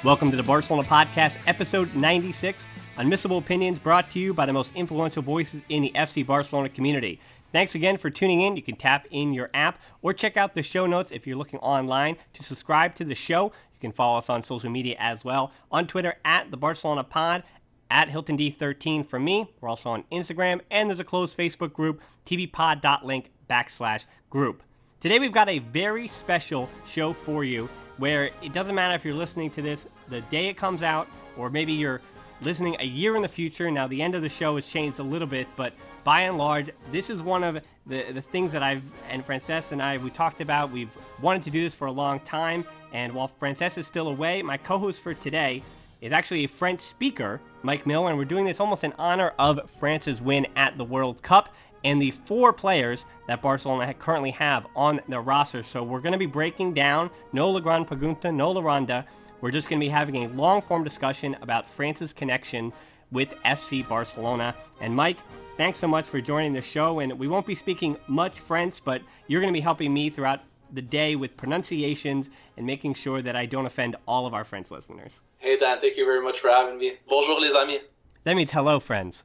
Welcome to the Barcelona Podcast, episode 96, Unmissable Opinions brought to you by the most influential voices in the FC Barcelona community. Thanks again for tuning in. You can tap in your app or check out the show notes if you're looking online to subscribe to the show. You can follow us on social media as well. On Twitter, at the Barcelona Pod, at HiltonD13 for me. We're also on Instagram, and there's a closed Facebook group, tbpod.link/group. Today we've got a very special show for you where it doesn't matter if you're listening to this the day it comes out or maybe you're listening a year in the future. Now, the end of the show has changed a little bit, but by and large, this is one of the things that and Frances and I, we talked about. We've wanted to do this for a long time, and while Frances is still away, my co-host for today is actually a French speaker, Mike Miller, and we're doing this almost in honor of France's win at the World Cup and the 4 players that Barcelona currently have on their roster. So we're going to be breaking down, no La Grande Pregunta, no La Ronda. We're just going to be having a long-form discussion about France's connection with FC Barcelona. And Mike, thanks so much for joining the show. And we won't be speaking much French, but you're going to be helping me throughout the day with pronunciations and making sure that I don't offend all of our French listeners. Hey Dan, thank you very much for having me. Bonjour les amis. That means hello, friends.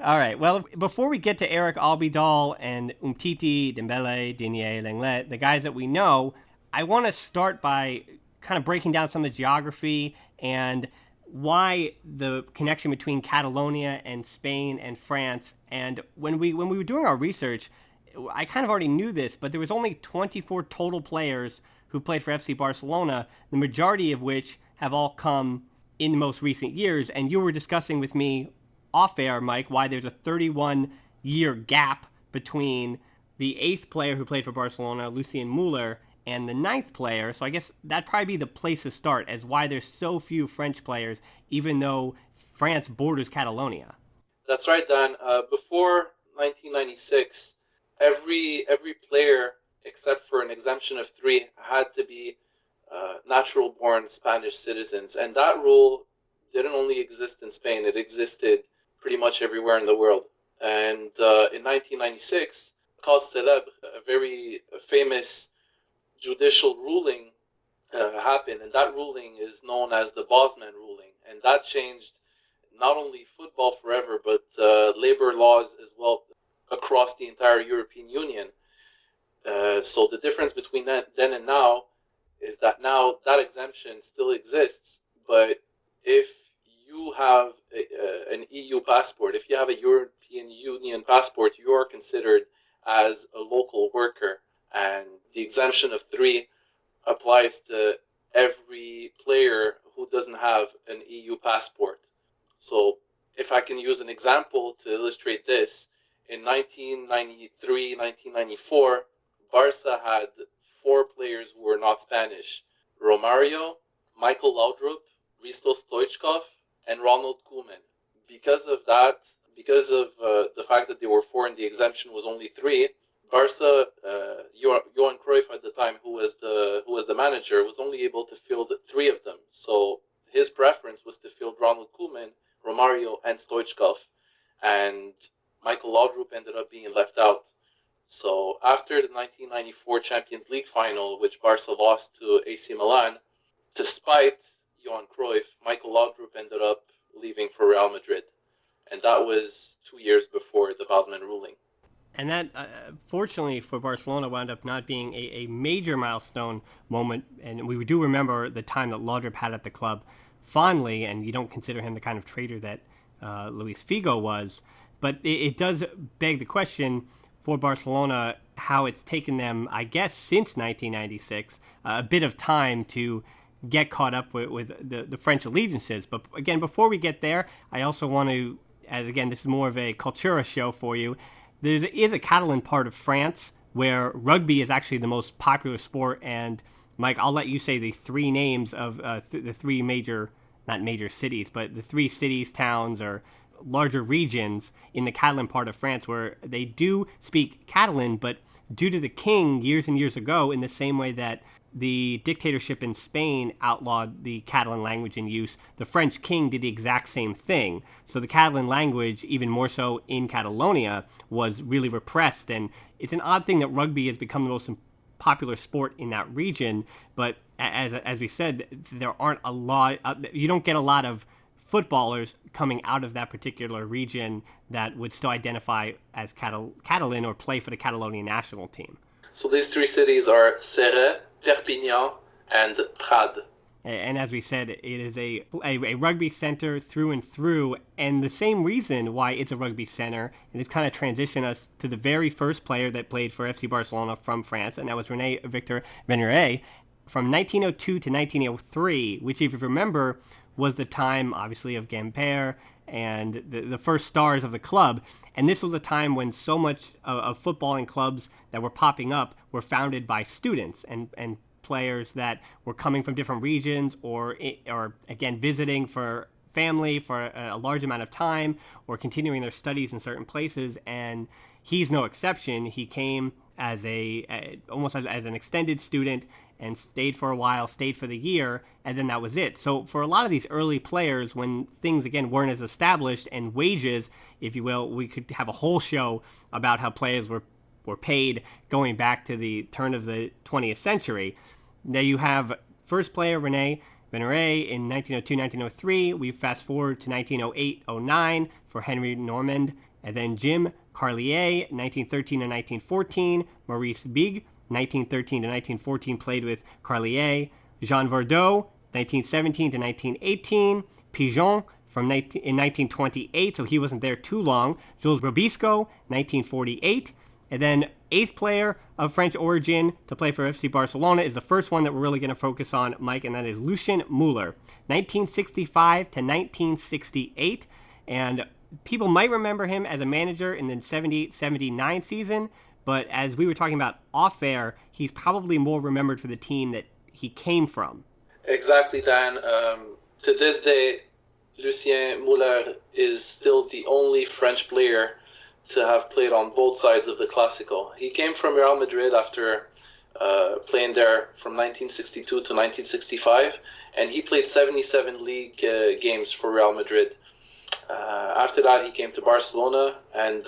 All right, well, before we get to Eric Abidal and Umtiti, Dembele, Digne, Lenglet, the guys that we know, I want to start by kind of breaking down some of the geography and why the connection between Catalonia and Spain and France. And when we were doing our research, I kind of already knew this, but there was only 24 total players who played for FC Barcelona, the majority of which have all come in the most recent years. And you were discussing with me off air, Mike, why there's a 31-year gap between the 8th player who played for Barcelona, Lucien Muller, and the 9th player. So I guess that'd probably be the place to start as why there's so few French players, even though France borders Catalonia. That's right, Dan. Before 1996, every player, except for an exemption of 3, had to be natural-born Spanish citizens. And that rule didn't only exist in Spain. It existed pretty much everywhere in the world. And in 1996, cause célèbre, a very famous judicial ruling happened, and that ruling is known as the Bosman ruling. And that changed not only football forever, but labor laws as well across the entire European Union. So the difference between then and now is that now that exemption still exists, but if you have an EU passport, if you have a European Union passport, you are considered as a local worker. And the exemption of 3 applies to every player who doesn't have an EU passport. So if I can use an example to illustrate this, in 1993, 1994, Barca had 4 players who were not Spanish: Romario, Michael Laudrup, Risto Stoichkov, and Ronald Koeman. Because of that, because of the fact that there were 4 and the exemption was only 3, Barca, Johan Cruyff at the time, who was the manager, was only able to field 3 of them. So his preference was to field Ronald Koeman, Romario, and Stoichkov, and Michael Laudrup ended up being left out. So after the 1994 Champions League final, which Barca lost to AC Milan, despite Johan Cruyff, Michael Laudrup ended up leaving for Real Madrid. And that was 2 years before the Bosman ruling. And that, fortunately for Barcelona, wound up not being a major milestone moment. And we do remember the time that Laudrup had at the club fondly, and you don't consider him the kind of traitor that Luis Figo was. But it does beg the question for Barcelona how it's taken them, I guess, since 1996, a bit of time to get caught up with the French allegiances. But again, before we get there, I also want to, as again, this is more of a Cultura show for you. There is a Catalan part of France where rugby is actually the most popular sport. And Mike, I'll let you say the 3 names of the 3 major, not major cities, but the 3 cities, towns, or larger regions in the Catalan part of France where they do speak Catalan, but due to the king years and years ago, in the same way that the dictatorship in Spain outlawed the Catalan language in use, the French king did the exact same thing. So the Catalan language, even more so in Catalonia, was really repressed. And it's an odd thing that rugby has become the most popular sport in that region. But as we said, there aren't a lot. You don't get a lot of footballers coming out of that particular region that would still identify as Catalan or play for the Catalonian national team. So these three cities are Serres, Perpignan, and Prades. And as we said, it is a rugby center through and through, and the same reason why it's a rugby center, and it's kind of transitioned us to the very first player that played for FC Barcelona from France, and that was Rene Victor Fenouiller, from 1902 to 1903, which, if you remember, was the time, obviously, of Gamper and the first stars of the club. And this was a time when so much of footballing clubs that were popping up were founded by students and players that were coming from different regions or again, visiting for family for a large amount of time or continuing their studies in certain places. And he's no exception. He came as almost as an extended student and stayed for a while, stayed for the year, and then that was it. So for a lot of these early players, when things, again, weren't as established and wages, if you will, we could have a whole show about how players were paid going back to the turn of the 20th century. Now you have first player Rene Fenouiller in 1902-1903. We fast forward to 1908-09 for Henry Normand, and then Jim Carlier, 1913-1914, Maurice Big, 1913-1914, played with Carlier, Jean Verdeau, 1917-1918, Pigeon in 1928, so he wasn't there too long, Jules Robisco, 1948, and then eighth player of French origin to play for FC Barcelona is the first one that we're really going to focus on, Mike, and that is Lucien Muller, 1965-1968, and people might remember him as a manager in the 78-79 season, but as we were talking about off-air, he's probably more remembered for the team that he came from. Exactly, Dan. To this day, Lucien Muller is still the only French player to have played on both sides of the Classical. He came from Real Madrid after playing there from 1962 to 1965, and he played 77 league games for Real Madrid. After that, he came to Barcelona and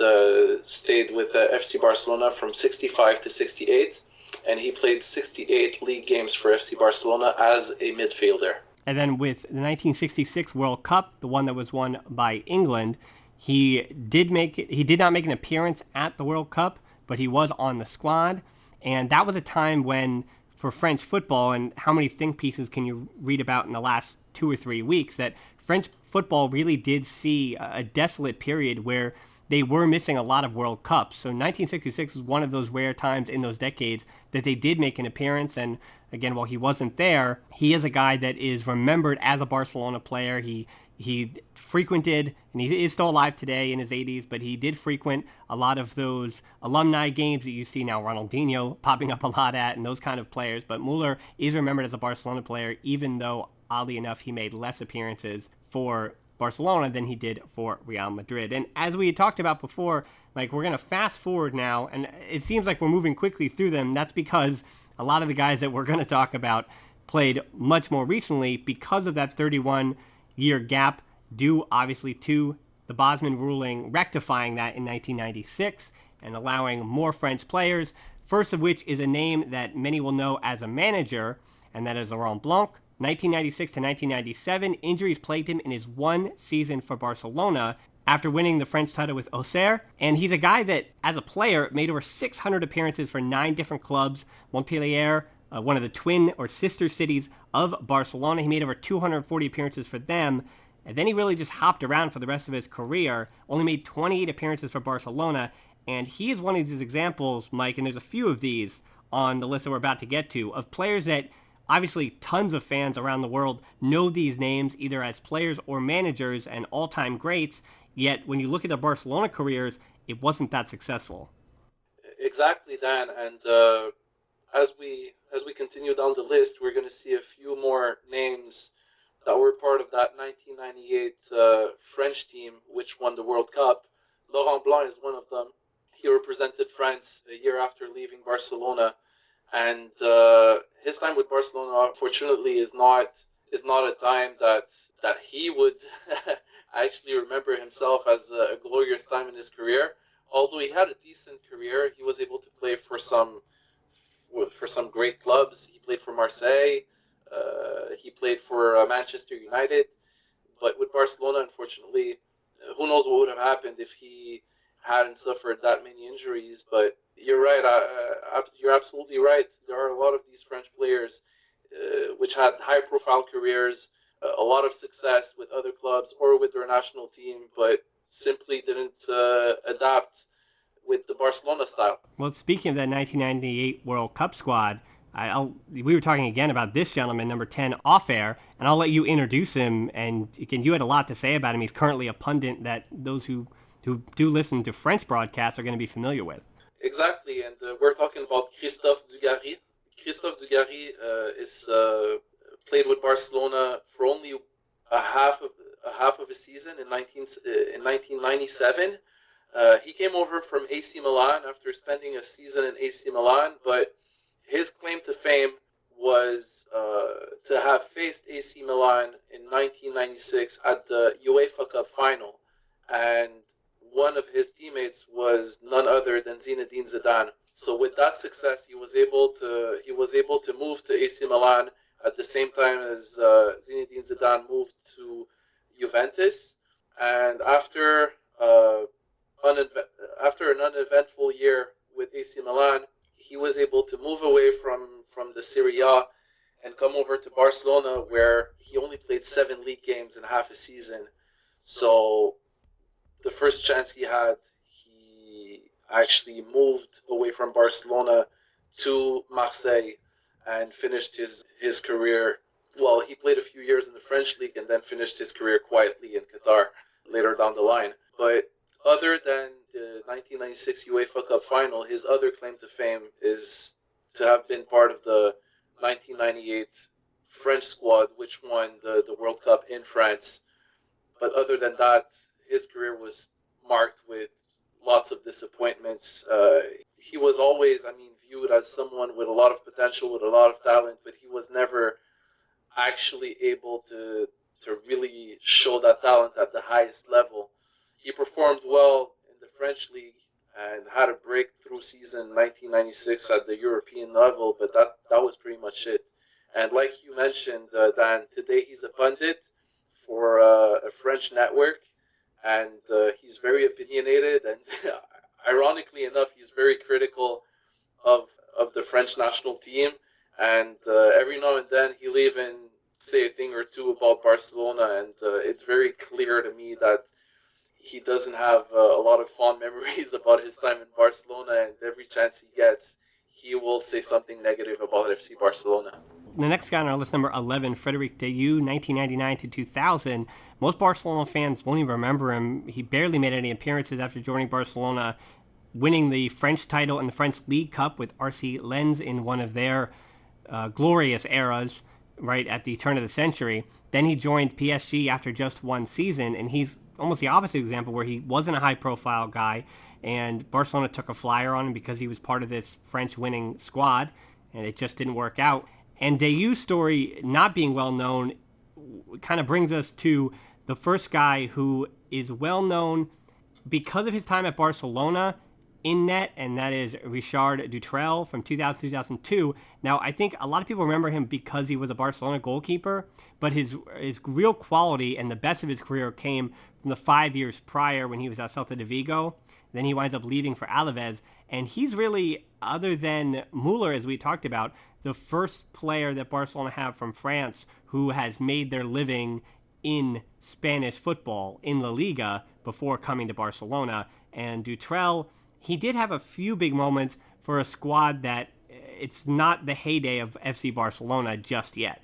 stayed with FC Barcelona from 65 to 68, and he played 68 league games for FC Barcelona as a midfielder. And then with the 1966 World Cup, the one that was won by England, he did not make an appearance at the World Cup, but he was on the squad, and that was a time when, for French football, and how many think pieces can you read about in the last 2 or 3 weeks, that French football really did see a desolate period where they were missing a lot of World Cups. So 1966 was one of those rare times in those decades that they did make an appearance. And again, while he wasn't there, he is a guy that is remembered as a Barcelona player. He frequented, and he is still alive today in his 80s, but he did frequent a lot of those alumni games that you see now Ronaldinho popping up a lot at and those kind of players. But Muller is remembered as a Barcelona player, even though, oddly enough, he made less appearances for Barcelona than he did for Real Madrid. And as we had talked about before, like, we're going to fast forward now, and it seems like we're moving quickly through them. That's because a lot of the guys that we're going to talk about played much more recently because of that 31-year gap, due obviously to the Bosman ruling rectifying that in 1996 and allowing more French players, first of which is a name that many will know as a manager, and that is Laurent Blanc. 1996 to 1997, injuries plagued him in his one season for Barcelona after winning the French title with Auxerre. And he's a guy that, as a player, made over 600 appearances for 9 different clubs. Montpellier, one of the twin or sister cities of Barcelona. He made over 240 appearances for them. And then he really just hopped around for the rest of his career, only made 28 appearances for Barcelona. And he is one of these examples, Mike, and there's a few of these on the list that we're about to get to, of players that obviously tons of fans around the world know these names either as players or managers and all-time greats, yet when you look at their Barcelona careers, it wasn't that successful. Exactly, Dan. And as we continue down the list, we're going to see a few more names that were part of that 1998 French team, which won the World Cup. Laurent Blanc is one of them. He represented France a year after leaving Barcelona. And his time with Barcelona, fortunately, is not a time that he would actually remember himself as a glorious time in his career. Although he had a decent career, he was able to play for some for some great clubs. He played for Marseille. He played for Manchester United. But with Barcelona, unfortunately, who knows what would have happened if he hadn't suffered that many injuries. But you're right. You're absolutely right. There are a lot of these French players which had high-profile careers, a lot of success with other clubs or with their national team, but simply didn't adapt with the Barcelona style. Well, speaking of that 1998 World Cup squad, we were talking again about this gentleman, number 10, off air, and I'll let you introduce him. And again, you had a lot to say about him. He's currently a pundit that those who do listen to French broadcasts are going to be familiar with. Exactly, and we're talking about Christophe Dugarry. Christophe Dugarry is played with Barcelona for only a half of a season in 1997. He came over from AC Milan after spending a season in AC Milan, but his claim to fame was to have faced AC Milan in 1996 at the UEFA Cup final, and one of his teammates was none other than Zinedine Zidane. So with that success, he was able to move to AC Milan at the same time as Zinedine Zidane moved to Juventus, and after an uneventful year with AC Milan, he was able to move away from the Serie A and come over to Barcelona, where he only played 7 league games in half a season. So the first chance he had, he actually moved away from Barcelona to Marseille and finished his career. Well, he played a few years in the French league and then finished his career quietly in Qatar later down the line. But other than the 1996 UEFA Cup final, his other claim to fame is to have been part of the 1998 French squad, which won the World Cup in France. But other than that, his career was marked with lots of disappointments. He was always, viewed as someone with a lot of potential, with a lot of talent, but he was never actually able to really show that talent at the highest level. He performed well in the French league and had a breakthrough season in 1996 at the European level, but that was pretty much it. And like you mentioned, Dan, today he's a pundit for a French network, and he's very opinionated, and ironically enough, he's very critical of the French national team, and every now and then he'll even say a thing or two about Barcelona, and it's very clear to me that he doesn't have a lot of fond memories about his time in Barcelona, and every chance he gets, he will say something negative about FC Barcelona. The next guy on our list, number 11, Frédéric Deyu, 1999 to 2000. Most Barcelona fans won't even remember him. He barely made any appearances after joining Barcelona, winning the French title in the French League Cup with RC Lens in one of their glorious eras, right at the turn of the century. Then he joined PSG after just one season, and he's almost the opposite example, where he wasn't a high-profile guy, and Barcelona took a flyer on him because he was part of this French winning squad, and it just didn't work out. And Deyu's story not being well known kind of brings us to the first guy who is well known because of his time at Barcelona in net, and that is Richard Dutrell from 2000-2002. Now, I think a lot of people remember him because he was a Barcelona goalkeeper, but his real quality and the best of his career came from the 5 years prior when he was at Celta de Vigo. Then he winds up leaving for Alaves, and he's really, other than Muller, as we talked about, the first player that Barcelona have from France who has made their living in Spanish football, in La Liga, before coming to Barcelona. And Dutrell, he did have a few big moments for a squad that it's not the heyday of FC Barcelona just yet.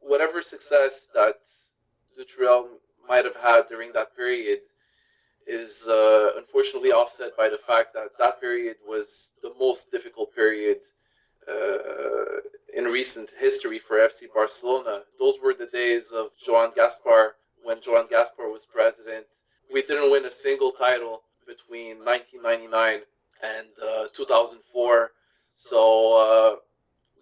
Whatever success that Dutrell might have had during that period is unfortunately offset by the fact that that period was the most difficult period in recent history for FC Barcelona. Those were the days of Joan Gaspar, when Joan Gaspar was president. We didn't win a single title between 1999 and 2004. So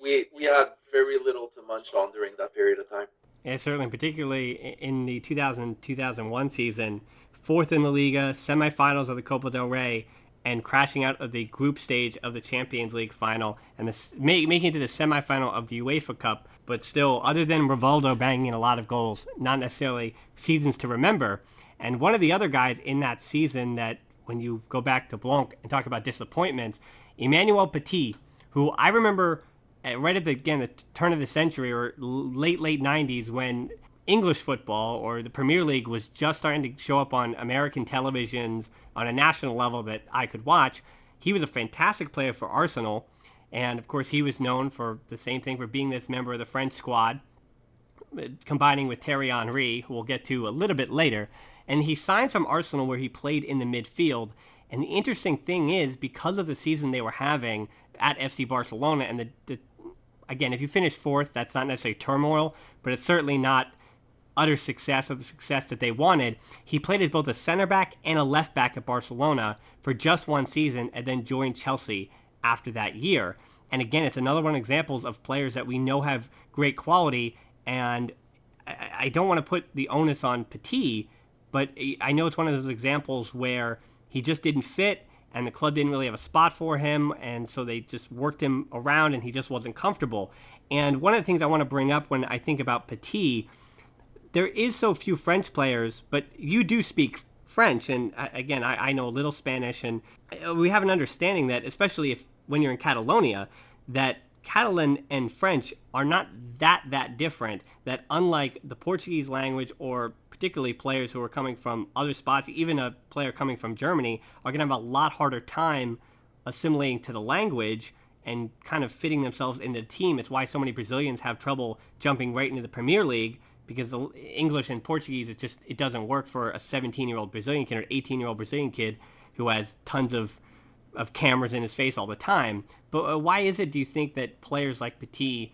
we had very little to munch on during that period of time. Yeah, certainly, particularly in the 2000-2001 season, fourth in the Liga, semifinals of the Copa del Rey, and crashing out of the group stage of the Champions League final and making it to the semifinal of the UEFA Cup. But still, other than Rivaldo banging in a lot of goals, not necessarily seasons to remember. And one of the other guys in that season that, when you go back to Blanc and talk about disappointments, Emmanuel Petit, who I remember right at the turn of the century or late 90s, when English football or the Premier League was just starting to show up on American televisions on a national level that I could watch. He was a fantastic player for Arsenal. And of course, he was known for the same thing, for being this member of the French squad, combining with Thierry Henry, who we'll get to a little bit later. And he signed from Arsenal, where he played in the midfield. And the interesting thing is, because of the season they were having at FC Barcelona, and again, if you finish fourth, that's not necessarily turmoil, but it's certainly not utter success, or the success that they wanted. He played as both a center back and a left back at Barcelona for just one season, and then joined Chelsea after that year. And again, it's another one of examples of players that we know have great quality. And I don't want to put the onus on Petit, but I know it's one of those examples where he just didn't fit, and the club didn't really have a spot for him, and so they just worked him around, and he just wasn't comfortable. And one of the things I want to bring up when I think about Petit, there is so few French players, but you do speak French, and again, I know a little Spanish, and we have an understanding that, especially when you're in Catalonia, that Catalan and French are not that different, that unlike the Portuguese language, or particularly players who are coming from other spots, even a player coming from Germany, are going to have a lot harder time assimilating to the language and kind of fitting themselves into the team. It's why so many Brazilians have trouble jumping right into the Premier League, because the English and Portuguese, it doesn't work for a 17-year-old Brazilian kid or 18-year-old Brazilian kid who has tons of cameras in his face all the time. But why is it, do you think, that players like Petit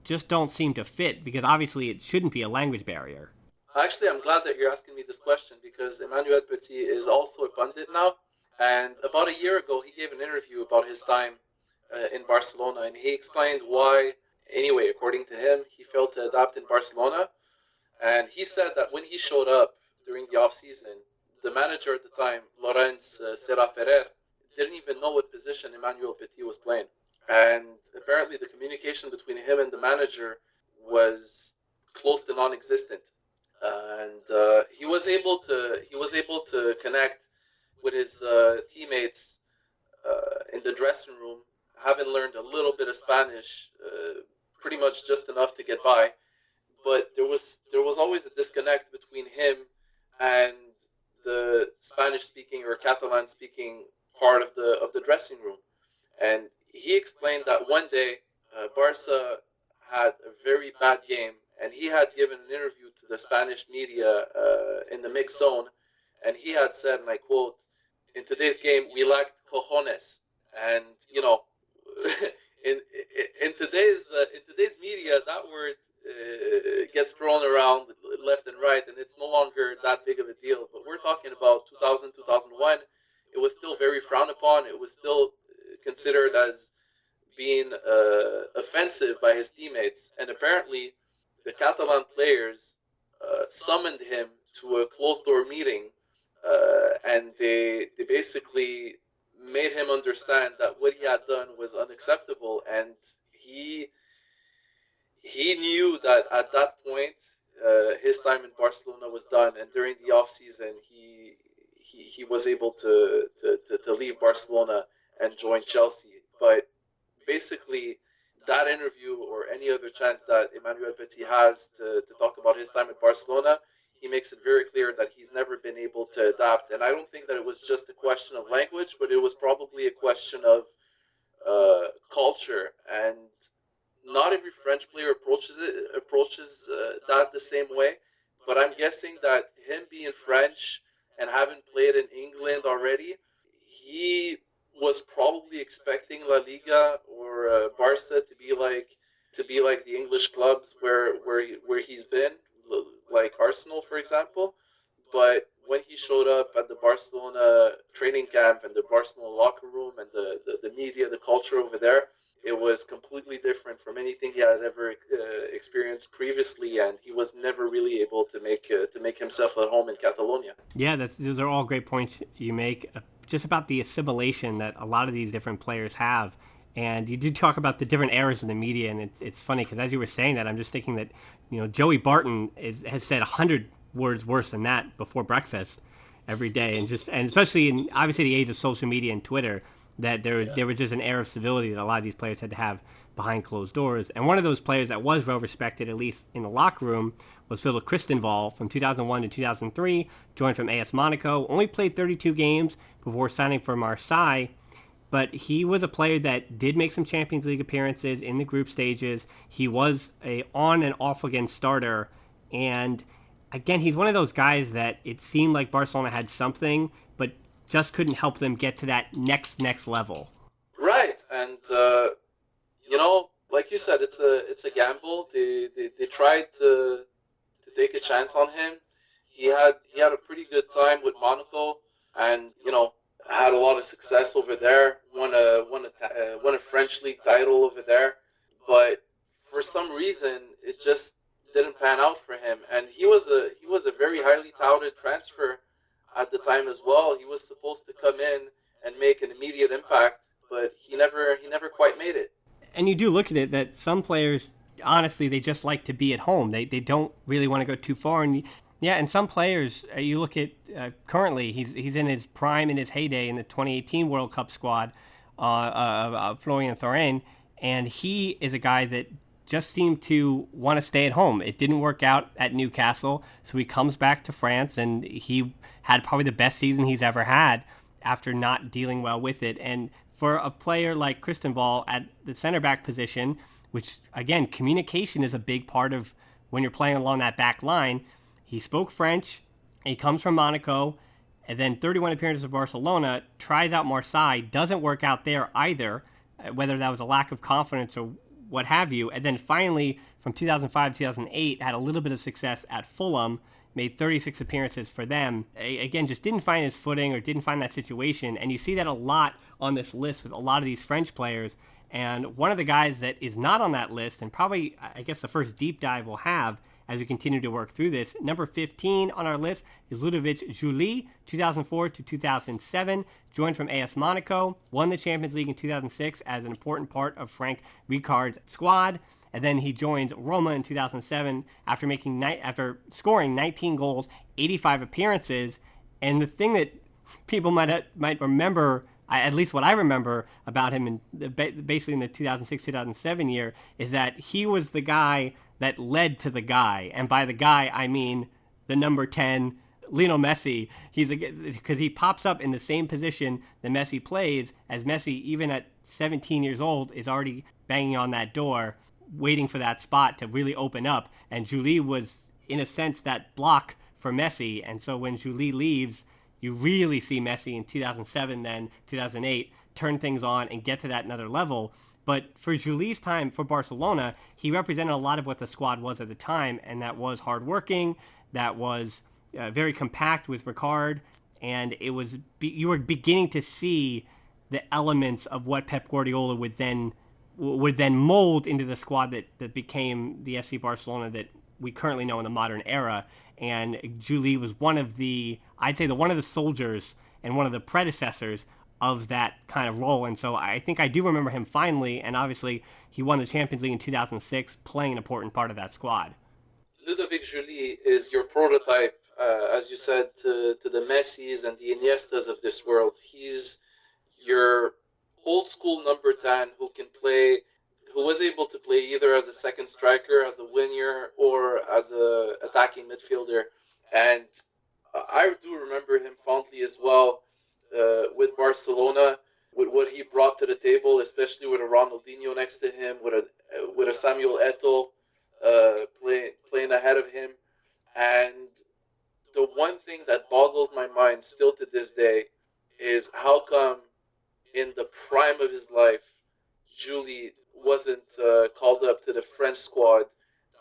just don't seem to fit? Because obviously it shouldn't be a language barrier. Actually, I'm glad that you're asking me this question, because Emmanuel Petit is also a pundit now. And about a year ago, he gave an interview about his time in Barcelona, and he explained why, anyway, according to him, he failed to adapt in Barcelona. And he said that when he showed up during the off-season, the manager at the time, Laurence Serra Ferrer, didn't even know what position Emmanuel Petit was playing. And apparently the communication between him and the manager was close to non-existent. And he was able to connect with his teammates in the dressing room, having learned a little bit of Spanish, pretty much just enough to get by. But there was always a disconnect between him and the Spanish-speaking or Catalan-speaking part of the dressing room. And he explained that one day Barca had a very bad game, and he had given an interview to the Spanish media in the mixed zone, and he had said, and I quote, "In today's game, we lacked cojones." And in today's media, that word gets thrown around left and right, and it's no longer that big of a deal. But we're talking about 2000, 2001. It was still very frowned upon. It was still considered as being offensive by his teammates. And apparently, the Catalan players summoned him to a closed-door meeting, and they basically made him understand that what he had done was unacceptable. And he knew that at that point, his time in Barcelona was done. And during the off-season, he was able to leave Barcelona and join Chelsea. But basically, that interview, or any other chance that Emmanuel Petit has to talk about his time at Barcelona, he makes it very clear that he's never been able to adapt. And I don't think that it was just a question of language, but it was probably a question of culture. And not every French player approaches that the same way. But I'm guessing that him being French and having played in England already, he was probably expecting La Liga or Barca to be like the English clubs where he's been, like Arsenal, for example. But when he showed up at the Barcelona training camp and the Barcelona locker room and the media, the culture over there, it was completely different from anything he had ever experienced previously, and he was never really able to make himself at home in Catalonia. Yeah, those are all great points you make. just about the assimilation that a lot of these different players have. And you do talk about the different eras in the media, and it's funny because as you were saying that, I'm just thinking that Joey Barton has said 100 words worse than that before breakfast every day, and especially in obviously the age of social media and Twitter, that there was just an air of civility that a lot of these players had to have behind closed doors. And one of those players that was well respected, at least in the locker room, was Philip Christenval from 2001 to 2003, joined from AS Monaco, only played 32 games before signing for Marseille. But he was a player that did make some Champions League appearances in the group stages. He was a on and off again starter. And again, he's one of those guys that it seemed like Barcelona had something, but just couldn't help them get to that next level. Right. And, like you said, it's a gamble. They tried to take a chance on him. He had a pretty good time with Monaco, and, had a lot of success over there, won a French league title over there, but for some reason it just didn't pan out for him. And he was a very highly touted transfer at the time as well. He was supposed to come in and make an immediate impact, but he never quite made it. And you do look at it that some players, honestly, they just like to be at home. They don't really want to go too far. And some players, you look at currently, he's in his prime, in his heyday in the 2018 World Cup squad, Florian Thauvin, and he is a guy that just seemed to want to stay at home. It didn't work out at Newcastle, so he comes back to France, and he had probably the best season he's ever had after not dealing well with it. And for a player like Christenval at the center back position, which, again, communication is a big part of when you're playing along that back line. He spoke French, he comes from Monaco, and then 31 appearances for Barcelona, tries out Marseille, doesn't work out there either, whether that was a lack of confidence or what have you. And then finally, from 2005 to 2008, had a little bit of success at Fulham, made 36 appearances for them. Again, just didn't find his footing or didn't find that situation. And you see that a lot on this list with a lot of these French players. And one of the guys that is not on that list, and probably, I guess, the first deep dive we'll have as we continue to work through this, number 15 on our list is Ludovic Joly, 2004 to 2007, joined from AS Monaco, won the Champions League in 2006 as an important part of Frank Rijkaard's squad, and then he joins Roma in 2007 after scoring 19 goals, 85 appearances. And the thing that people might remember, at least what I remember about him basically in the 2006-2007 year, is that he was the guy that led to the guy. And by the guy, I mean the number 10, Lionel Messi. Because he pops up in the same position that Messi plays, as Messi, even at 17 years old, is already banging on that door, waiting for that spot to really open up. And Joly was, in a sense, that block for Messi. And so when Joly leaves, you really see Messi in 2007, then 2008, turn things on and get to that another level. But for Joly's time for Barcelona, he represented a lot of what the squad was at the time, and that was hardworking, that was very compact with Rijkaard, and you were beginning to see the elements of what Pep Guardiola would then mold into the squad that became the FC Barcelona that we currently know in the modern era. And Joly was one of the soldiers and one of the predecessors of that kind of role. And so I think I do remember him finally, and obviously he won the Champions League in 2006, playing an important part of that squad. Ludovic Joly is your prototype, as you said, to the Messis and the Iniestas of this world. He's your old school number 10 who was able to play either as a second striker, as a winger, or as a attacking midfielder. And I do remember him fondly as well with Barcelona, with what he brought to the table, especially with a Ronaldinho next to him, with a Samuel Eto'o playing ahead of him. And the one thing that boggles my mind still to this day is how come in the prime of his life, Joly wasn't called up to the French squad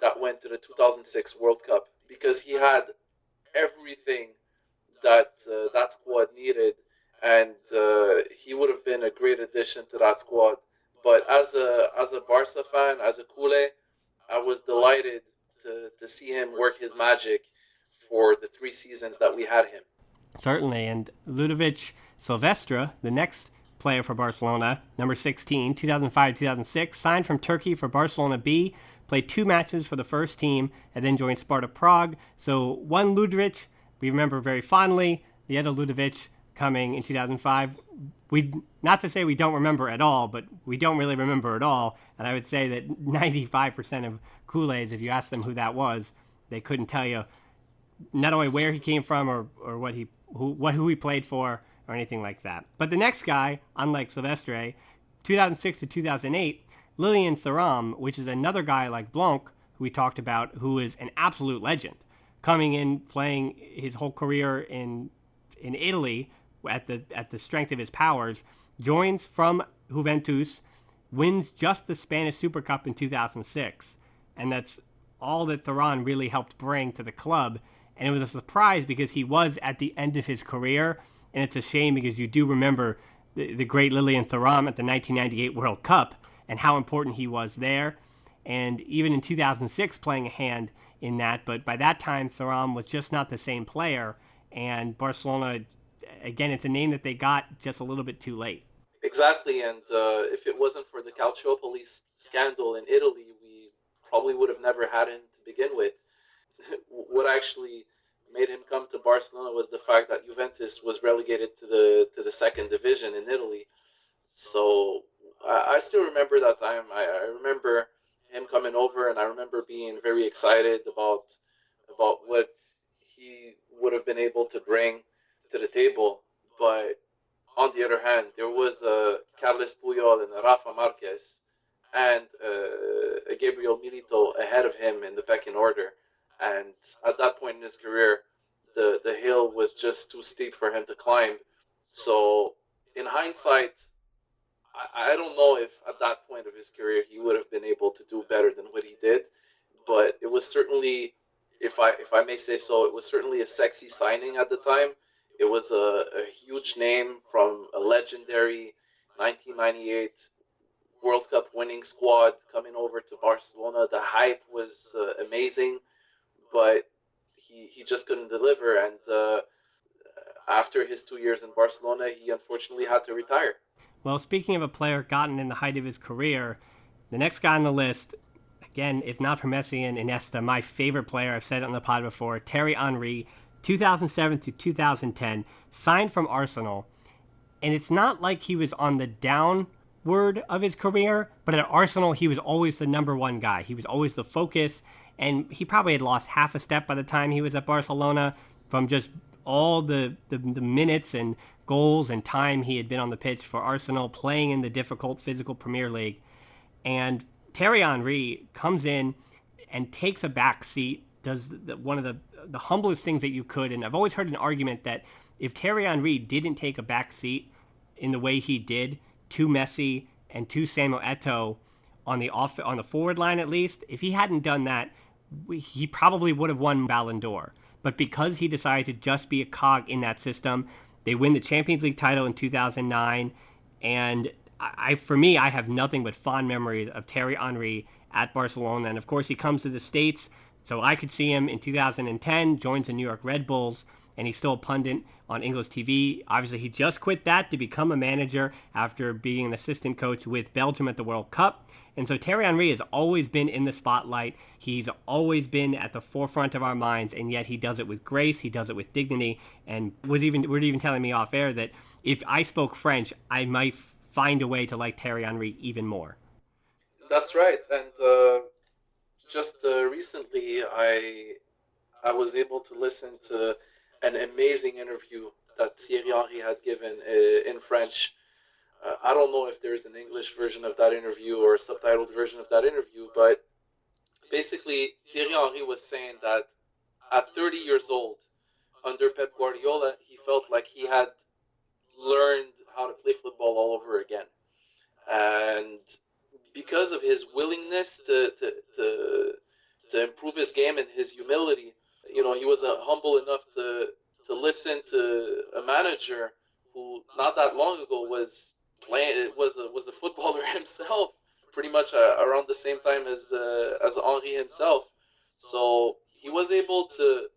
that went to the 2006 World Cup, because he had everything that that squad needed, and he would have been a great addition to that squad. But as a Barca fan, as a Culé, I was delighted to see him work his magic for the 3 seasons that we had him. Certainly. And Ludovic Silvestre, the next player for Barcelona, number 16, 2005-2006, signed from Turkey for Barcelona B, played 2 matches for the first team, and then joined Sparta Prague. So one Ludovic we remember very fondly, the other Ludovic coming in 2005. Not to say we don't remember at all, but we don't really remember at all. And I would say that 95% of Kool-Aids, if you asked them who that was, they couldn't tell you not only where he came from or who he played for or anything like that. But the next guy, unlike Silvestre, 2006 to 2008, Lilian Thuram, which is another guy like Blanc, who we talked about, who is an absolute legend, coming in, playing his whole career in Italy at the strength of his powers, joins from Juventus, wins just the Spanish Super Cup in 2006, and that's all that Thuram really helped bring to the club. And it was a surprise because he was at the end of his career, and it's a shame because you do remember the great Lilian Thuram at the 1998 World Cup and how important he was there, and even in 2006 playing a hand in that. But by that time, Thuram was just not the same player, and Barcelona, again, it's a name that they got just a little bit too late. Exactly, and if it wasn't for the Calciopoli scandal in Italy, we probably would have never had him to begin with. What actually made him come to Barcelona was the fact that Juventus was relegated to the second division in Italy. So I still remember that time. I remember him coming over, and I remember being very excited about what he would have been able to bring to the table. But on the other hand, there was Carles Puyol and Rafa Marquez and Gabriel Milito ahead of him in the pecking order. And at that point in his career, the hill was just too steep for him to climb. So in hindsight, I don't know if at that point of his career he would have been able to do better than what he did. But it was certainly, if I may say so, it was certainly a sexy signing at the time. It was a huge name from a legendary 1998 World Cup winning squad coming over to Barcelona. The hype was amazing, but he just couldn't deliver. And after his 2 years in Barcelona, he unfortunately had to retire. Well, speaking of a player gotten in the height of his career, the next guy on the list, again, if not for Messi and Iniesta, my favorite player, I've said it on the pod before, Thierry Henry, 2007 to 2010, signed from Arsenal. And it's not like he was on the downward of his career, but at Arsenal, he was always the number one guy. He was always the focus, and he probably had lost half a step by the time he was at Barcelona from just all the minutes and goals and time he had been on the pitch for Arsenal, playing in the difficult physical Premier League. And Thierry Henry comes in and takes a back seat, does one of the humblest things that you could. And I've always heard an argument that if Thierry Henry didn't take a back seat in the way he did to Messi and to Samuel Eto'o on the forward line, at least, if he hadn't done that, he probably would have won Ballon d'Or. But because he decided to just be a cog in that system, they win the Champions League title in 2009. And for me, I have nothing but fond memories of Thierry Henry at Barcelona. And of course, he comes to the States, so I could see him in 2010, joins the New York Red Bulls, and he's still a pundit on English TV. Obviously, he just quit that to become a manager after being an assistant coach with Belgium at the World Cup. And so Thierry Henry has always been in the spotlight. He's always been at the forefront of our minds, and yet he does it with grace. He does it with dignity. And we're even telling me off air that if I spoke French, I might find a way to like Thierry Henry even more. That's right. And just recently, I was able to listen to an amazing interview that Thierry Henry had given in French. I don't know if there's an English version of that interview or a subtitled version of that interview, but basically Thierry Henry was saying that at 30 years old, under Pep Guardiola, he felt like he had learned how to play football all over again. And because of his willingness to improve his game and his humility, he was humble enough to listen to a manager who not that long ago was a footballer himself, pretty much around the same time as Henry himself. So he was able to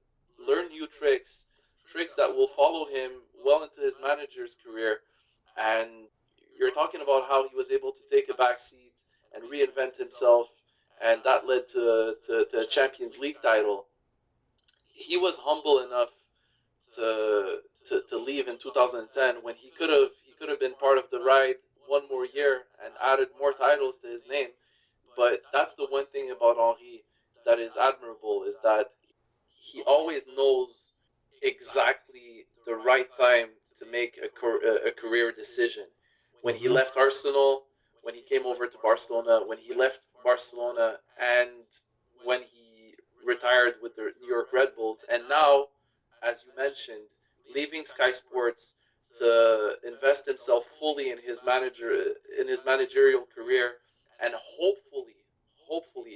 learn new tricks, traits that will follow him well into his manager's career. And you're talking about how he was able to take a back seat and reinvent himself, and that led to a Champions League title. He was humble enough to leave in 2010 when he could have been part of the ride one more year and added more titles to his name. But that's the one thing about Henry that is admirable, is that he always knows exactly the right time to make a career decision. When he left Arsenal, when he came over to Barcelona, when he left Barcelona, and when he retired with the New York Red Bulls, and now, as you mentioned, leaving Sky Sports to invest himself fully in his managerial career, and hopefully,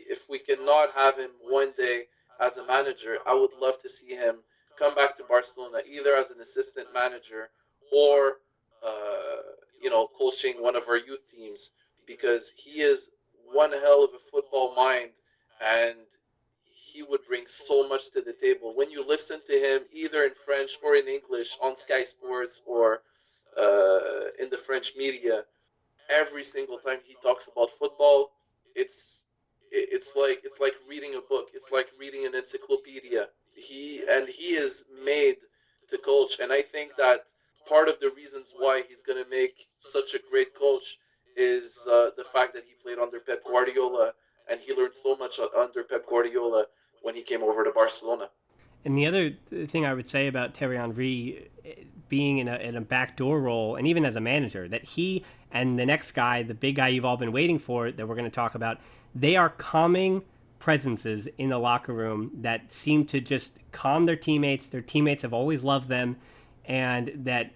if we cannot have him one day as a manager, I would love to see him come back to Barcelona either as an assistant manager or coaching one of our youth teams, because he is one hell of a football mind, and he would bring so much to the table. When you listen to him, either in French or in English on Sky Sports or in the French media, every single time he talks about football, it's like reading a book. It's like reading an encyclopedia. He is made to coach, and I think that part of the reasons why he's going to make such a great coach is the fact that he played under Pep Guardiola, and he learned so much under Pep Guardiola when he came over to Barcelona. And the other thing I would say about Thierry Henry being in a backdoor role, and even as a manager, that he and the next guy, the big guy you've all been waiting for, that we're going to talk about, they are calming presences in the locker room that seem to just calm their teammates. Their teammates have always loved them, and that,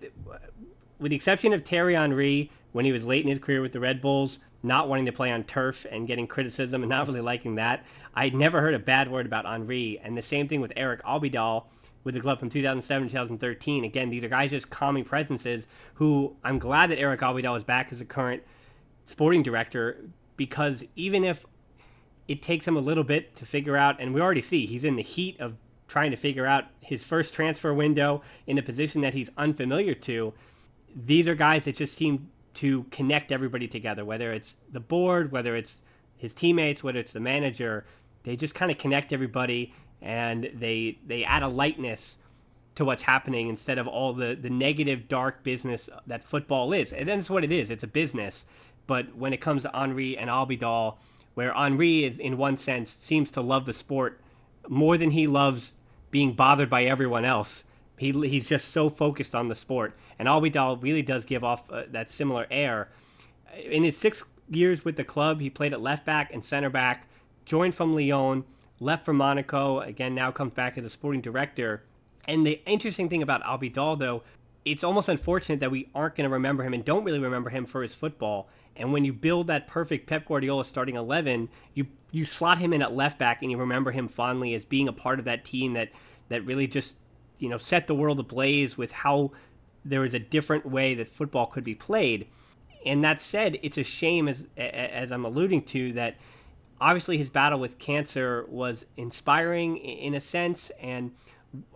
with the exception of Thierry Henry, when he was late in his career with the Red Bulls, not wanting to play on turf and getting criticism and not really liking that, I'd never heard a bad word about Henry. And the same thing with Eric Abidal with the club from 2007 2013. Again, these are guys just calming presences who I'm glad that Eric Abidal is back as the current sporting director, because even if it takes him a little bit to figure out, and we already see he's in the heat of trying to figure out his first transfer window in a position that he's unfamiliar to, these are guys that just seem to connect everybody together, whether it's the board, whether it's his teammates, whether it's the manager. They just kind of connect everybody, and they add a lightness to what's happening instead of all the negative, dark business that football is. And that's what it is. It's a business. But when it comes to Henry and Abidal, where Henry is, in one sense, seems to love the sport more than he loves being bothered by everyone else. He's just so focused on the sport. And Abidal really does give off that similar air. In his 6 years with the club, he played at left back and center back, joined from Lyon, left for Monaco, again now comes back as a sporting director. And the interesting thing about Abidal, though, it's almost unfortunate that we aren't going to remember him and don't really remember him for his football. And when you build that perfect Pep Guardiola starting 11, you slot him in at left back, and you remember him fondly as being a part of that team that really just set the world ablaze with how there is a different way that football could be played. And that said, it's a shame, as I'm alluding to, that obviously his battle with cancer was inspiring in a sense, and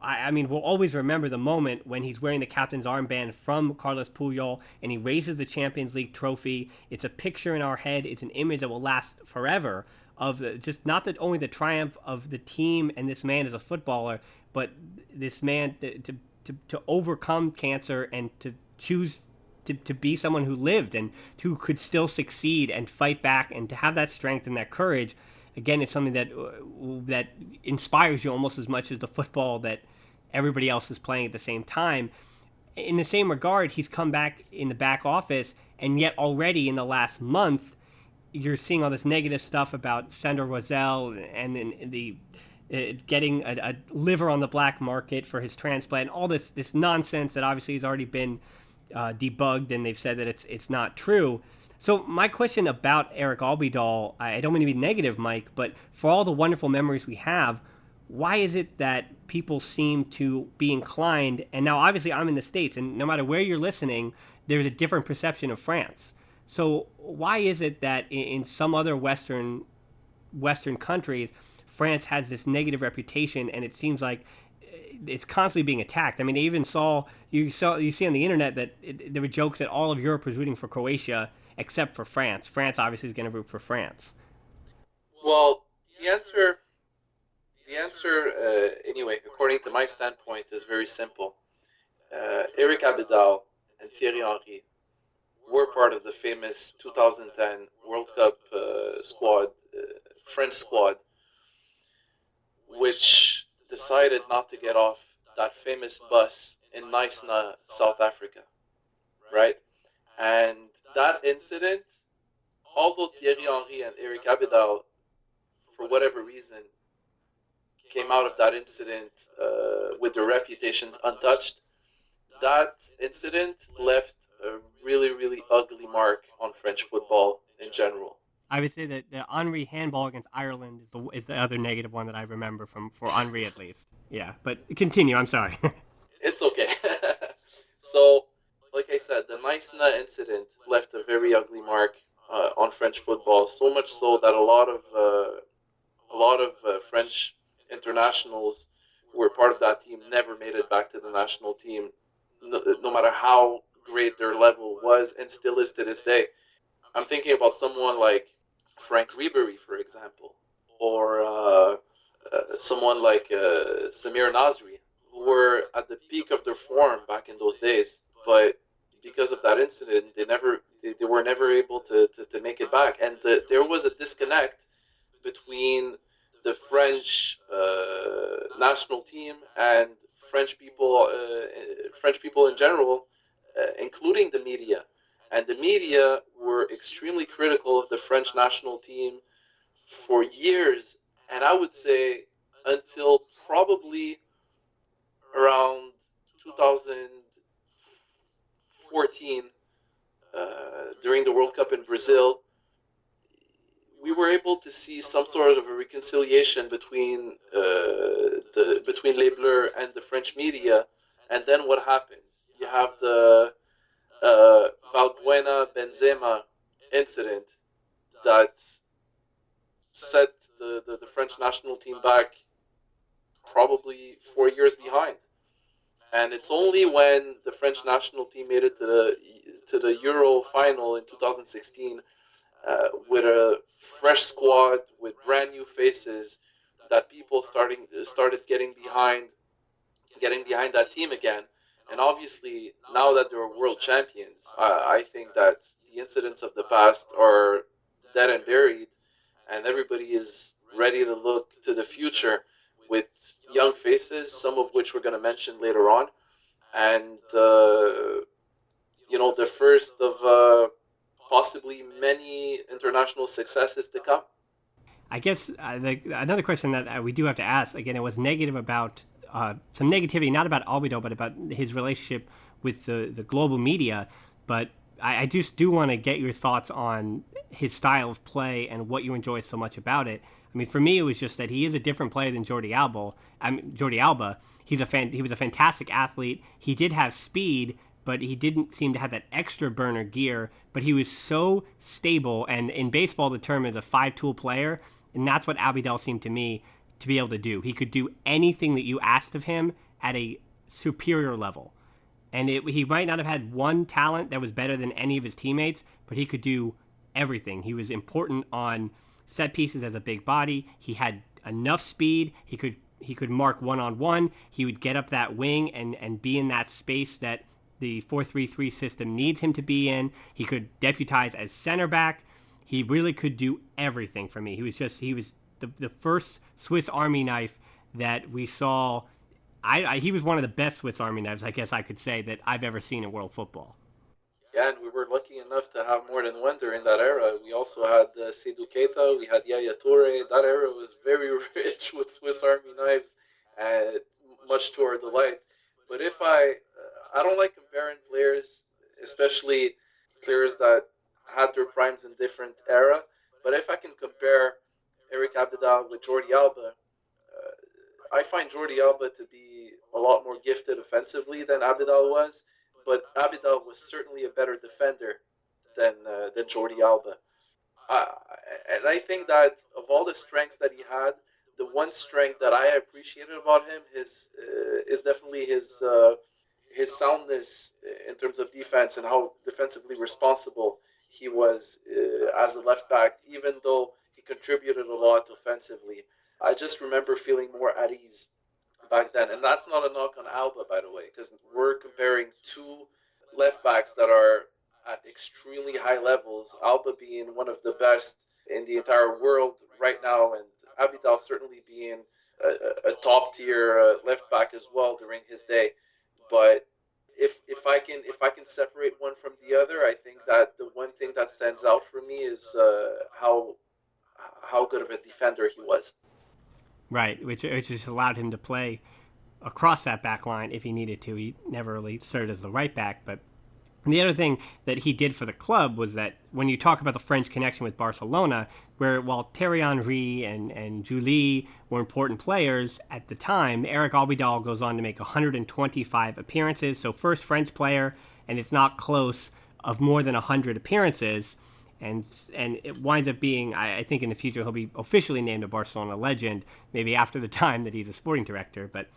I mean, we'll always remember the moment when he's wearing the captain's armband from Carlos Puyol and he raises the Champions League trophy. It's a picture in our head. It's an image that will last forever of just not that only the triumph of the team and this man as a footballer, but this man to overcome cancer and to choose to be someone who lived and who could still succeed and fight back, and to have that strength and that courage. Again, it's something that inspires you almost as much as the football that everybody else is playing at the same time. In the same regard, he's come back in the back office, and yet already in the last month, you're seeing all this negative stuff about Sandro Rosell and the getting a liver on the black market for his transplant, and all this nonsense that obviously has already been debugged, and they've said that it's not true. So my question about Eric Abidal, I don't mean to be negative, Mike, but for all the wonderful memories we have, why is it that people seem to be inclined, and now obviously I'm in the States, and no matter where you're listening, there's a different perception of France. So why is it that in some other Western countries, France has this negative reputation, and it seems like it's constantly being attacked. I mean, they even you see on the internet that there were jokes that all of Europe was rooting for Croatia except for France. France obviously is going to root for France. Well, the answer, anyway, according to my standpoint, is very simple. Eric Abidal and Thierry Henry were part of the famous 2010 World Cup squad, French squad, which decided not to get off that famous bus in Nyasna, South Africa, right? And that incident, although Thierry Henry and Eric Abidal, for whatever reason, came out of that incident with their reputations untouched, that incident left a really, really ugly mark on French football in general. I would say that the Henry handball against Ireland is the other negative one that I remember for Henry at least. Yeah, but continue. I'm sorry. It's okay. So, like I said, the Nyasna incident left a very ugly mark on French football. So much so that a lot of French internationals who were part of that team never made it back to the national team, no matter how great their level was and still is to this day. I'm thinking about someone like Frank Ribery, for example, or someone like Samir Nasri, who were at the peak of their form back in those days, but because of that incident, they were never able to make it back, and there was a disconnect between the French national team and French people in general, including the media. And the media were extremely critical of the French national team for years, and I would say until probably around 2014, during the World Cup in Brazil, we were able to see some sort of a reconciliation between between Les Bleus and the French media. And then what happens? You have the Valbuena Benzema incident that set the French national team back probably 4 years behind. And it's only when the French national team made it to the Euro final in 2016 with a fresh squad with brand new faces that people started getting behind that team again. And obviously, now that they're world champions, I think that the incidents of the past are dead and buried, and everybody is ready to look to the future with young faces, some of which we're going to mention later on, and the first of possibly many international successes to come. I guess another question that we do have to ask, again, it was negative about some negativity, not about Abidal, but about his relationship with the global media. But I just do want to get your thoughts on his style of play and what you enjoy so much about it. I mean, for me, it was just that he is a different player than Jordi Alba. He was a fantastic athlete. He did have speed, but he didn't seem to have that extra burner gear. But he was so stable, and in baseball, the term is a five-tool player, and that's what Abidal seemed to me to be able to do. He could do anything that you asked of him at a superior level. And he might not have had one talent that was better than any of his teammates, but he could do everything. He was important on set pieces as a big body. He had enough speed. He could mark one-on-one. He would get up that wing and be in that space that the 4-3-3 system needs him to be in. He could deputize as center back. He really could do everything for me. He was the first Swiss Army knife that we saw. He was one of the best Swiss Army knives, I guess I could say, that I've ever seen in world football. Yeah, and we were lucky enough to have more than one during that era. We also had Seydou Keita, we had Yaya Toure. That era was very rich with Swiss Army knives, much to our delight. But I don't like comparing players, especially players that had their primes in different era. But if I can compare Eric Abidal with Jordi Alba, I find Jordi Alba to be a lot more gifted offensively than Abidal was, but Abidal was certainly a better defender than Jordi Alba. And I think that of all the strengths that he had, the one strength that I appreciated about him is definitely his soundness in terms of defense and how defensively responsible he was as a left back, even though he contributed a lot offensively. I just remember feeling more at ease back then. And that's not a knock on Alba, by the way, because we're comparing two left backs that are at extremely high levels, Alba being one of the best in the entire world right now, and Abidal certainly being a top tier left back as well during his day. But if I can separate one from the other, I think that the one thing that stands out for me is how good of a defender he was. Right, which just allowed him to play across that back line if he needed to. He never really served as the right back, but the other thing that he did for the club was that when you talk about the French connection with Barcelona, where while Thierry Henry and Julie were important players at the time, Eric Abidal goes on to make 125 appearances, so first French player, and it's not close, of more than 100 appearances. And it winds up being, I think in the future, he'll be officially named a Barcelona legend, maybe after the time that he's a sporting director. But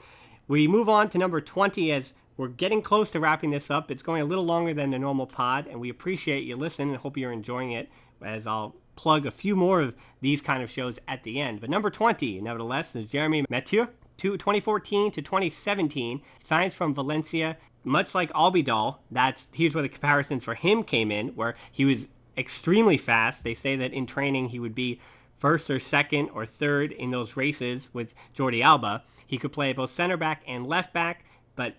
we move on to number 20 as we're getting close to wrapping this up. It's going a little longer than the normal pod, and we appreciate you listening and hope you're enjoying it, as I'll plug a few more of these kind of shows at the end. But number 20, nevertheless, is Jeremy Mathieu. 2014 to 2017, signs from Valencia. Much like Abidal, here's where the comparisons for him came in, where he was extremely fast. They say that in training he would be first or second or third in those races with Jordi Alba. He could play both center back and left back, but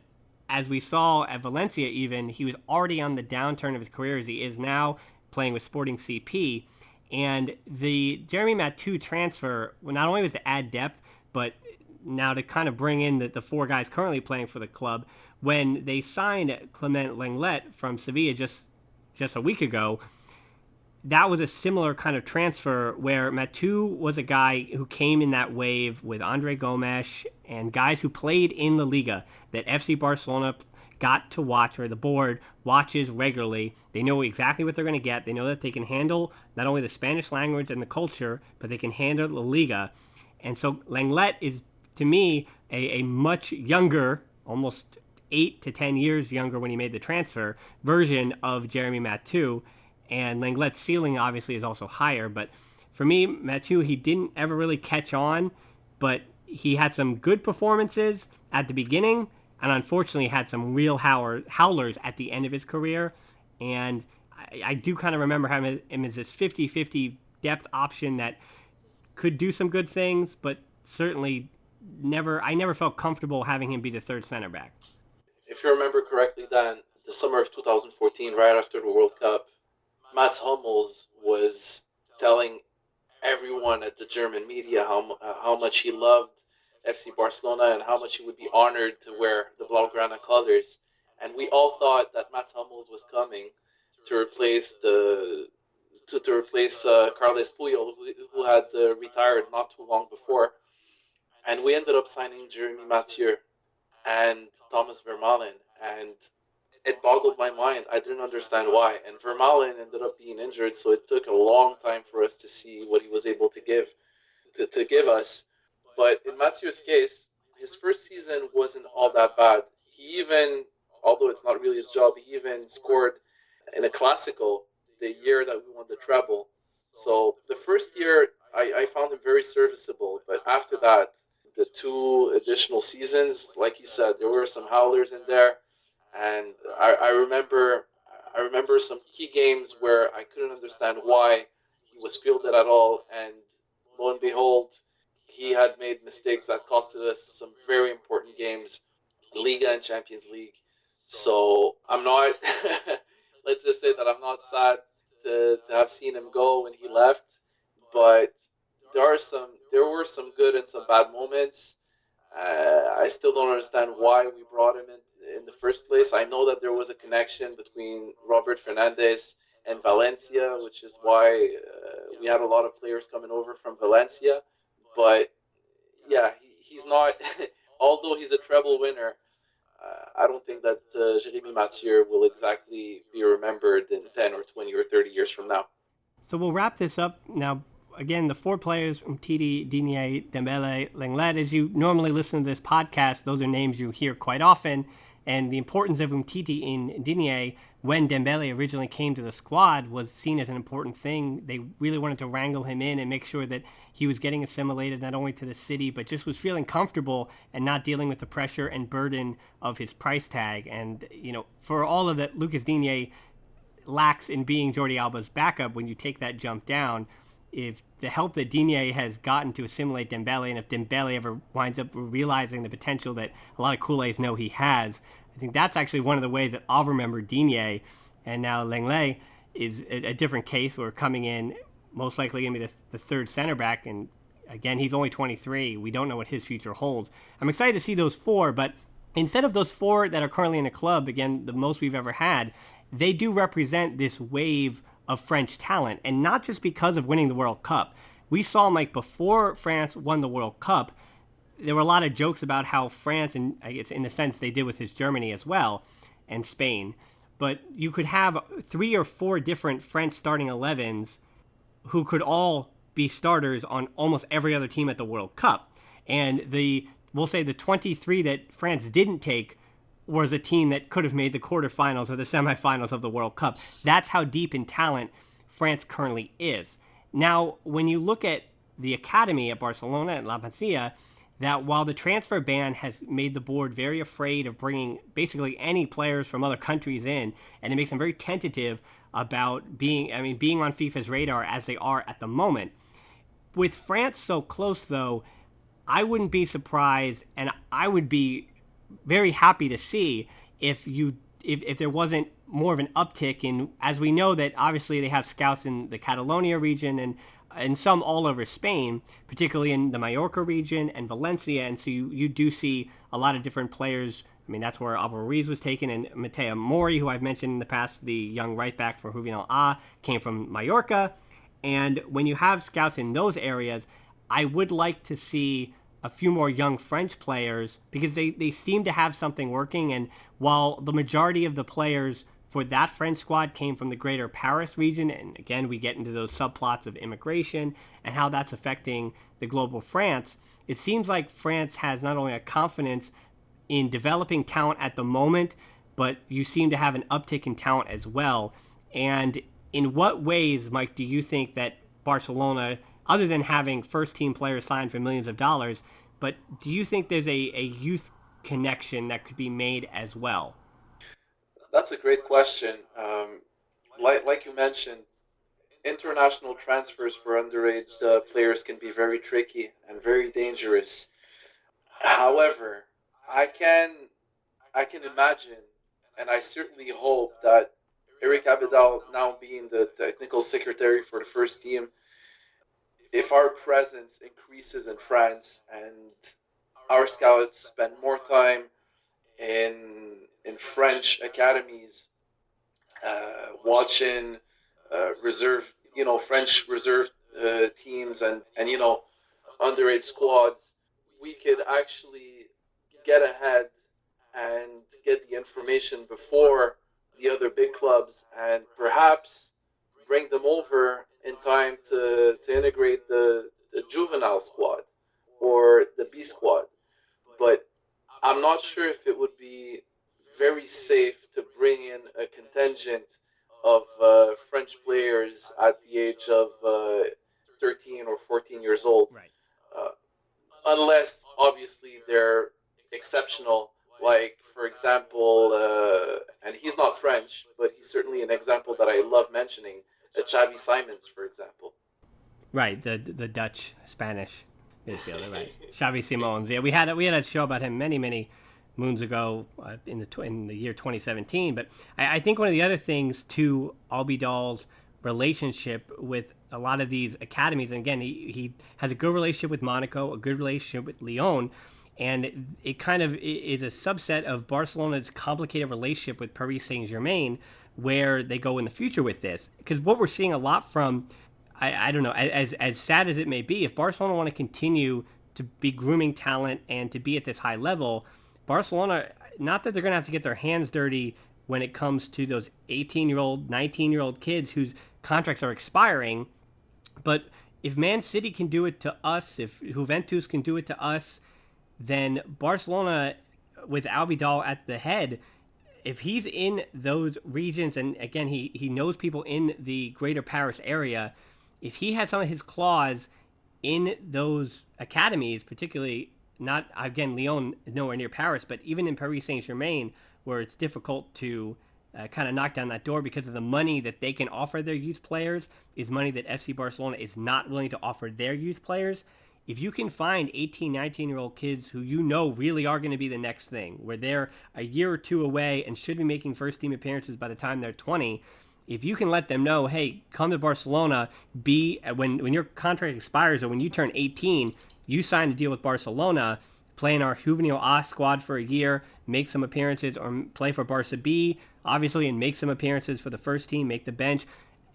as we saw at Valencia even, he was already on the downturn of his career as he is now, playing with Sporting CP. And the Jeremy Mathieu transfer, not only was to add depth, but now to kind of bring in the four guys currently playing for the club. When they signed Clement Lenglet from Sevilla just a week ago, that was a similar kind of transfer where Mathieu was a guy who came in that wave with Andre Gomes and guys who played in La Liga that FC Barcelona got to watch, or the board watches regularly. They know exactly what they're going to get. They know that they can handle not only the Spanish language and the culture, but they can handle La Liga. And so Lenglet is, to me, a much younger, almost 8 to 10 years younger when he made the transfer, version of Jeremy Mathieu. And Lenglet's ceiling obviously is also higher. But for me, Mathieu, he didn't ever really catch on, but he had some good performances at the beginning, and unfortunately had some real howlers at the end of his career. And I do kind of remember having him as this 50-50 depth option that could do some good things, but certainly I never felt comfortable having him be the third center back. If you remember correctly, Dan, the summer of 2014, right after the World Cup, Mats Hummels was telling everyone at the German media how much he loved FC Barcelona and how much he would be honored to wear the Blaugrana colors. And we all thought that Mats Hummels was coming to replace Carles Puyol, who had retired not too long before. And we ended up signing Jeremy Mathieu and Thomas Vermaelen, and it boggled my mind. I didn't understand why. And Vermaelen ended up being injured, so it took a long time for us to see what he was able to give us. But in Mathieu's case, his first season wasn't all that bad. He even, although it's not really his job, he even scored in a Clásico the year that we won the treble. So the first year, I found him very serviceable. But after that, the 2 additional seasons, like you said, there were some howlers in there. And I remember some key games where I couldn't understand why he was fielded at all. And lo and behold, he had made mistakes that costed us some very important games, Liga and Champions League. So I'm not, let's just say that I'm not sad to have seen him go when he left. But there were some good and some bad moments. I still don't understand why we brought him in the first place. I know that there was a connection between Robert Fernandez and Valencia, which is why we had a lot of players coming over from Valencia. But yeah, he's not, although he's a treble winner, I don't think that Jeremy Mathieu will exactly be remembered in 10 or 20 or 30 years from now. So we'll wrap this up now. again, the four players, Umtiti, Digne, Dembele, Lenglet, as you normally listen to this podcast, those are names you hear quite often. And the importance of Umtiti in Digne when Dembele originally came to the squad was seen as an important thing. They really wanted to wrangle him in and make sure that he was getting assimilated not only to the city, but just was feeling comfortable and not dealing with the pressure and burden of his price tag. And, for all of that, Lucas Digne lacks in being Jordi Alba's backup when you take that jump down. If the help that Digne has gotten to assimilate Dembele, and if Dembele ever winds up realizing the potential that a lot of Kool-Aids know he has, I think that's actually one of the ways that I'll remember Digne. And now Lenglet is a different case. We're coming in most likely going to be the third center back, and again, he's only 23. We don't know what his future holds. I'm excited to see those four, but instead of those four that are currently in the club, again, the most we've ever had, they do represent this wave of French talent, and not just because of winning the World Cup. We saw, Mike, before France won the World Cup, there were a lot of jokes about how France, and I guess in the sense they did with his Germany as well, and Spain, but you could have 3 or 4 different French starting 11s who could all be starters on almost every other team at the World Cup. And we'll say the 23 that France didn't take was a team that could have made the quarterfinals or the semifinals of the World Cup. That's how deep in talent France currently is. Now, when you look at the academy at Barcelona and La Masia, that while the transfer ban has made the board very afraid of bringing basically any players from other countries in, and it makes them very tentative about being on FIFA's radar as they are at the moment. With France so close, though, I wouldn't be surprised, and I would be very happy to see if there wasn't more of an uptick in, as we know that obviously they have scouts in the Catalonia region and some all over Spain, particularly in the Mallorca region and Valencia, and so you do see a lot of different players. I mean, that's where Alvaro Ruiz was taken, and Mateo Mori, who I've mentioned in the past, the young right back for Juvenal A, came from Mallorca. And when you have scouts in those areas, I would like to see a few more young French players because they seem to have something working. And while the majority of the players for that French squad came from the greater Paris region, and again, we get into those subplots of immigration and how that's affecting the global France, it seems like France has not only a confidence in developing talent at the moment, but you seem to have an uptick in talent as well. And in what ways, Mike, do you think that Barcelona, other than having first-team players signed for millions of dollars, but do you think there's a youth connection that could be made as well? That's a great question. Like you mentioned, international transfers for underage players can be very tricky and very dangerous. However, I can imagine, and I certainly hope that Eric Abidal, now being the technical secretary for the first team, if our presence increases in France and our scouts spend more time in French academies, watching French reserve teams and underage squads, we could actually get ahead and get the information before the other big clubs and perhaps bring them over in time to integrate the juvenile squad or the B squad. But I'm not sure if it would be very safe to bring in a contingent of French players at the age of 13 or 14 years old. Right. Unless, obviously, they're exceptional. Like, for example, and he's not French, but he's certainly an example that I love mentioning, Xavi Simons, for example. Right, the Dutch Spanish midfielder, right? Xavi Simons. Yeah, we had a show about him many moons ago in the year 2017. But I think one of the other things to Abidal's relationship with a lot of these academies, and again, he has a good relationship with Monaco, a good relationship with Lyon, and it kind of is a subset of Barcelona's complicated relationship with Paris Saint-Germain, where they go in the future with this. Because what we're seeing a lot from, I don't know, as sad as it may be, if Barcelona want to continue to be grooming talent and to be at this high level, Barcelona, not that they're going to have to get their hands dirty when it comes to those 18-year-old, 19-year-old kids whose contracts are expiring, but if Man City can do it to us, if Juventus can do it to us, then Barcelona with Abidal at the head, if he's in those regions, and again, he knows people in the greater Paris area, if he has some of his claws in those academies, particularly not, again, Lyon nowhere near Paris, but even in Paris Saint-Germain, where it's difficult to kind of knock down that door because of the money that they can offer their youth players is money that FC Barcelona is not willing to offer their youth players. If you can find 18, 19-year-old kids who you know really are going to be the next thing, where they're a year or two away and should be making first-team appearances by the time they're 20, if you can let them know, hey, come to Barcelona, when your contract expires or when you turn 18, you sign a deal with Barcelona, play in our Juvenile A squad for a year, make some appearances, or play for Barca B, obviously, and make some appearances for the first team, make the bench.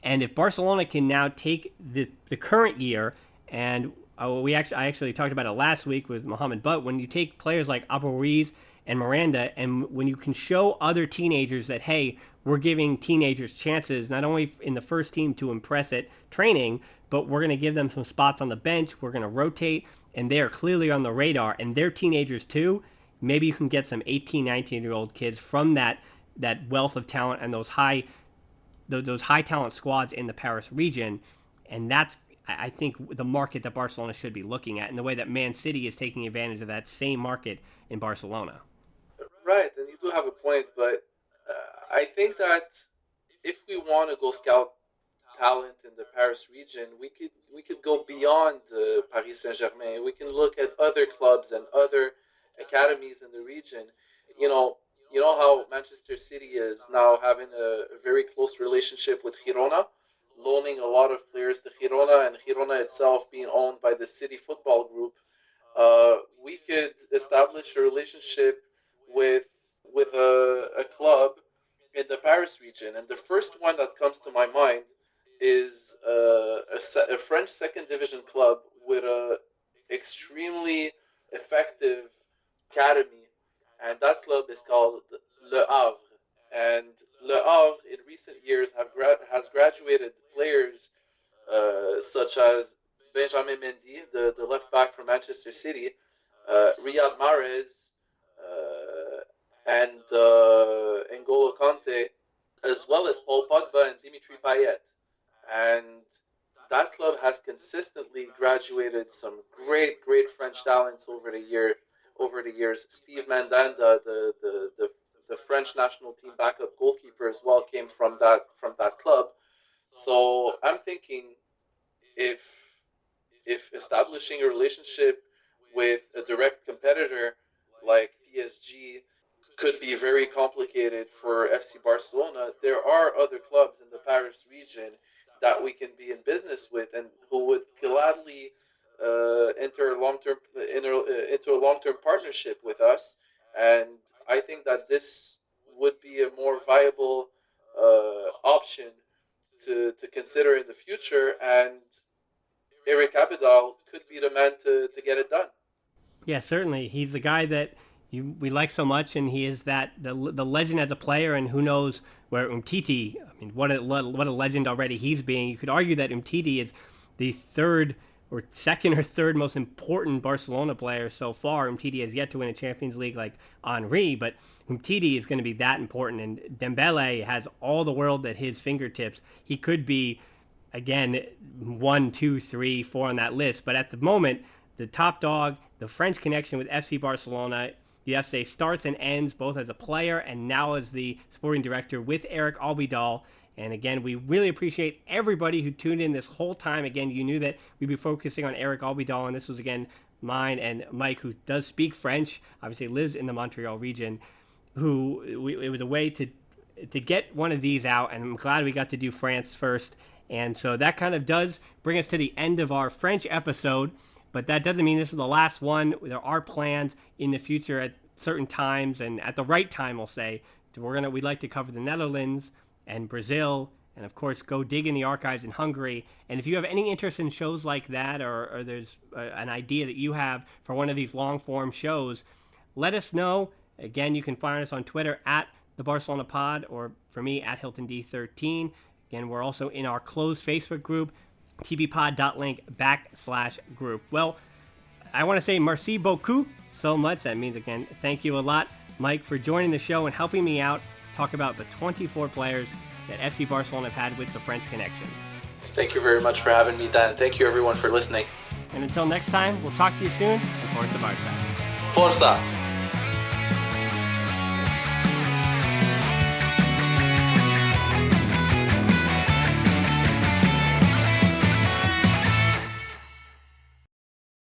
And if Barcelona can now take the current year, and I actually talked about it last week with Mohamed, but when you take players like Abel Ruiz and Miranda, and when you can show other teenagers that, hey, we're giving teenagers chances, not only in the first team to impress at training, but we're going to give them some spots on the bench, we're going to rotate, and they are clearly on the radar, and they're teenagers too, maybe you can get some 18, 19-year-old kids from that wealth of talent and those high talent squads in the Paris region, and that's, I think, the market that Barcelona should be looking at, in the way that Man City is taking advantage of that same market in Barcelona. Right, and you do have a point, but I think that if we want to go scout talent in the Paris region, we could go beyond Paris Saint-Germain. We can look at other clubs and other academies in the region. You know how Manchester City is now having a very close relationship with Girona, loaning a lot of players to Girona, and Girona itself being owned by the City Football Group. We could establish a relationship with a club in the Paris region, and the first one that comes to my mind is a French second division club with a extremely effective academy, and that club is called Le Havre. And Le Havre, in recent years, has graduated players such as Benjamin Mendy, the left back from Manchester City, Riyad Mahrez, and N'Golo Kante, as well as Paul Pogba and Dimitri Payet. And that club has consistently graduated some great French talents over the years. Steve Mandanda, the French national team backup goalkeeper as well, came from that club. So I'm thinking if establishing a relationship with a direct competitor like PSG could be very complicated for FC Barcelona, there are other clubs in the Paris region that we can be in business with and who would gladly enter into a long-term partnership with us. And I think that this would be a more viable option to consider in the future, and Eric Abidal could be the man to get it done. Yeah, certainly. He's the guy that we like so much, and he is the legend as a player, and who knows where Umtiti, I mean, what a legend already he's being. You could argue that Umtiti is the second or third most important Barcelona player so far. Umtiti has yet to win a Champions League like Henry, but Umtiti is going to be that important, and Dembele has all the world at his fingertips. He could be, again, 1, 2, 3, 4 on that list, but at the moment, the top dog, the French connection with FC Barcelona, you have to say starts and ends both as a player and now as the sporting director with Eric Abidal. And again, we really appreciate everybody who tuned in this whole time. Again, you knew that we'd be focusing on Eric Abidal, and this was, again, mine and Mike, who does speak French, obviously lives in the Montreal region, it was a way to get one of these out, and I'm glad we got to do France first. And so that kind of does bring us to the end of our French episode. But that doesn't mean this is the last one. There are plans in the future at certain times, and at the right time, we'll say. We'd like to cover the Netherlands and Brazil, and of course go dig in the archives in Hungary. And if you have any interest in shows like that, or there's an idea that you have for one of these long form shows, let us know. Again, you can find us on Twitter at the Barcelona Pod, or for me at HiltonD13. Again, we're also in our closed Facebook group, tbpod.link/group. Well, I want to say merci beaucoup so much. That means, again, thank you a lot, Mike, for joining the show and helping me out talk about the 24 players that FC Barcelona have had with the French connection. Thank you very much for having me, Dan. Thank you, everyone, for listening. And until next time, we'll talk to you soon. And Forza Barça. Forza!